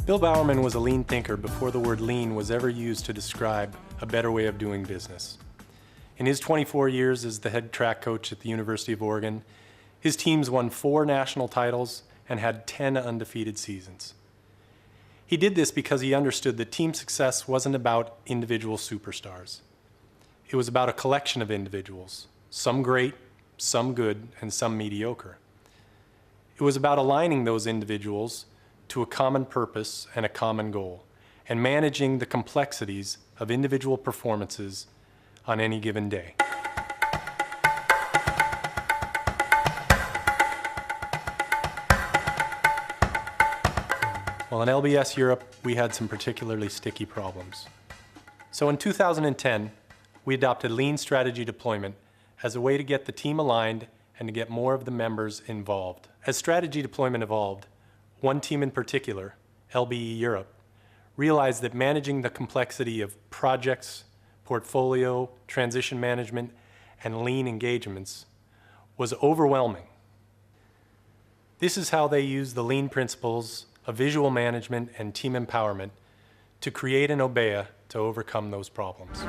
Bill Bowerman was a lean thinker before the word lean was ever used to describe a better way of doing business. In his 24 years as the head track coach at the University of Oregon, his teams won 4 national titles and had 10 undefeated seasons. He did this because he understood that team success wasn't about individual superstars. It was about a collection of individuals, some great, some good, and some mediocre. It was about aligning those individuals to a common purpose and a common goal, and managing the complexities of individual performances on any given day. Well, in LBS Europe, we had some particularly sticky problems. So in 2010, we adopted lean strategy deployment as a way to get the team aligned and to get more of the members involved. As strategy deployment evolved, one team in particular, LBE Europe, realized that managing the complexity of projects, portfolio, transition management, and lean engagements was overwhelming. This is how they used the lean principles of visual management and team empowerment to create an obaya to overcome those problems.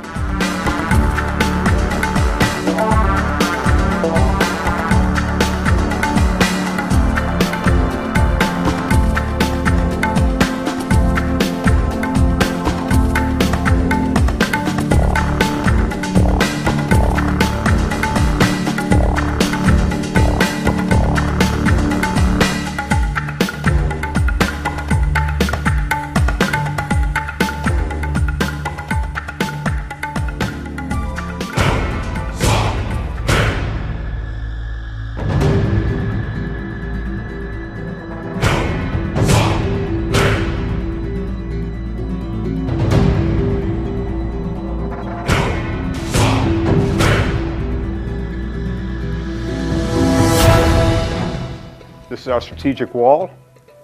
This is our strategic wall.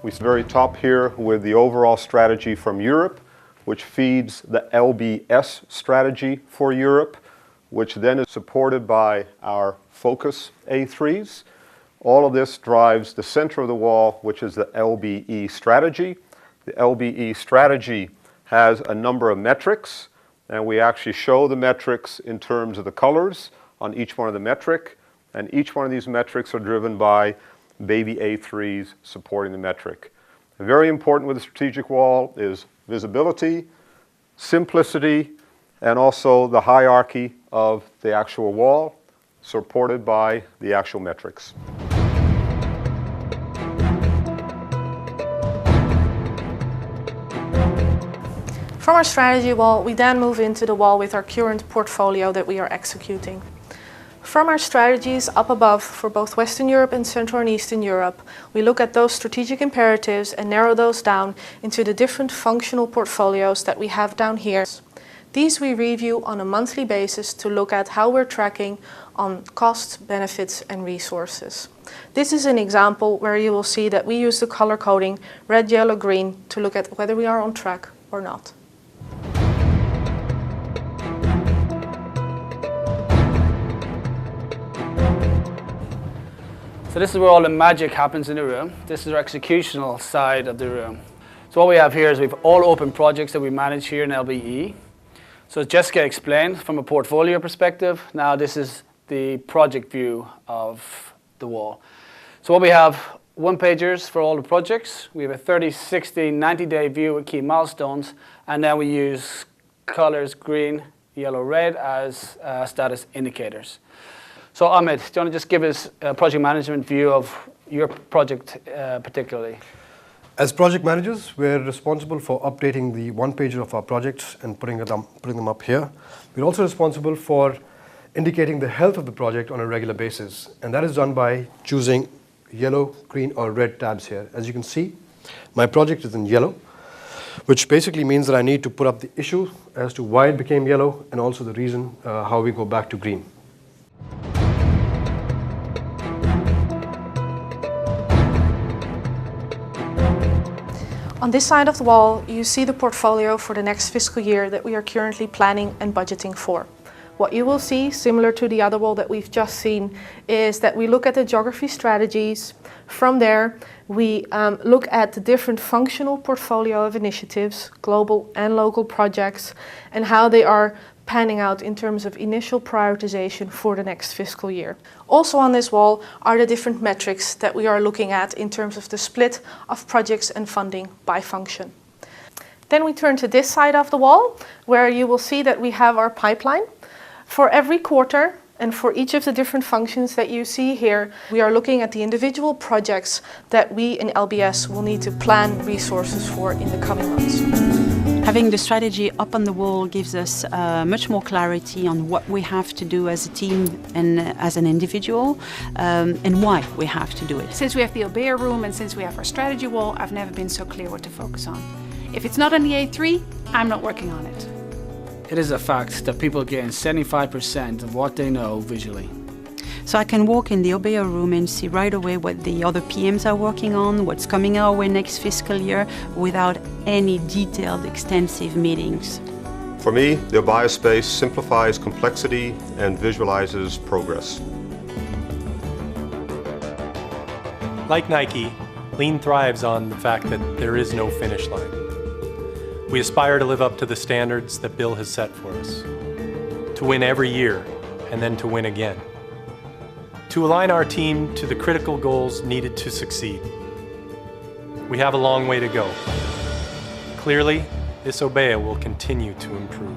We see very top here with the overall strategy from Europe, which feeds the LBS strategy for Europe, which then is supported by our focus A3s. All of this drives the center of the wall, which is the LBE strategy. The LBE strategy has a number of metrics, and we actually show the metrics in terms of the colors on each one of the metric, and each one of these metrics are driven by baby A3s supporting the metric. And very important with the strategic wall is visibility, simplicity, and also the hierarchy of the actual wall supported by the actual metrics. From our strategy wall, we then move into the wall with our current portfolio that we are executing. From our strategies up above for both Western Europe and Central and Eastern Europe, we look at those strategic imperatives and narrow those down into the different functional portfolios that we have down here. These we review on a monthly basis to look at how we're tracking on costs, benefits, and resources. This is an example where you will see that we use the color coding red, yellow, green to look at whether we are on track or not. So this is where all the magic happens in the room. This is our executional side of the room. So what we have here is we have all open projects that we manage here in LBE. So as Jessica explained, from a portfolio perspective, now this is the project view of the wall. So what we have, one-pagers for all the projects. We have a 30, 60, 90-day view with key milestones, and then we use colors green, yellow, red as status indicators. So Ahmed, do you want to just give us a project management view of your project particularly? As project managers, we're responsible for updating the one-pager of our projects and putting them up here. We're also responsible for indicating the health of the project on a regular basis, and that is done by choosing yellow, green, or red tabs here. As you can see, my project is in yellow, which basically means that I need to put up the issue as to why it became yellow and also the reason how we go back to green. On this side of the wall, you see the portfolio for the next fiscal year that we are currently planning and budgeting for. what you will see, similar to the other wall that we've just seen, is that we look at the geography strategies. From there, we look at the different functional portfolio of initiatives, global and local projects, and how they are panning out in terms of initial prioritization for the next fiscal year. Also on this wall are the different metrics that we are looking at in terms of the split of projects and funding by function. Then we turn to this side of the wall, where you will see that we have our pipeline. For every quarter and for each of the different functions that you see here, we are looking at the individual projects that we in LBS will need to plan resources for in the coming months. Having the strategy up on the wall gives us much more clarity on what we have to do as a team and as an individual, and why we have to do it. Since we have the obaya room and since we have our strategy wall, I've never been so clear what to focus on. If it's not on the A3, I'm not working on it. It is a fact that people gain 75% of what they know visually. So I can walk in the obaya room and see right away what the other PMs are working on, what's coming our way next fiscal year, without any detailed, extensive meetings. For me, the obaya space simplifies complexity and visualizes progress. Like Nike, Lean thrives on the fact that there is no finish line. We aspire to live up to the standards that Bill has set for us, to win every year and then to win again, to align our team to the critical goals needed to succeed. We have a long way to go. Clearly, this obaya will continue to improve.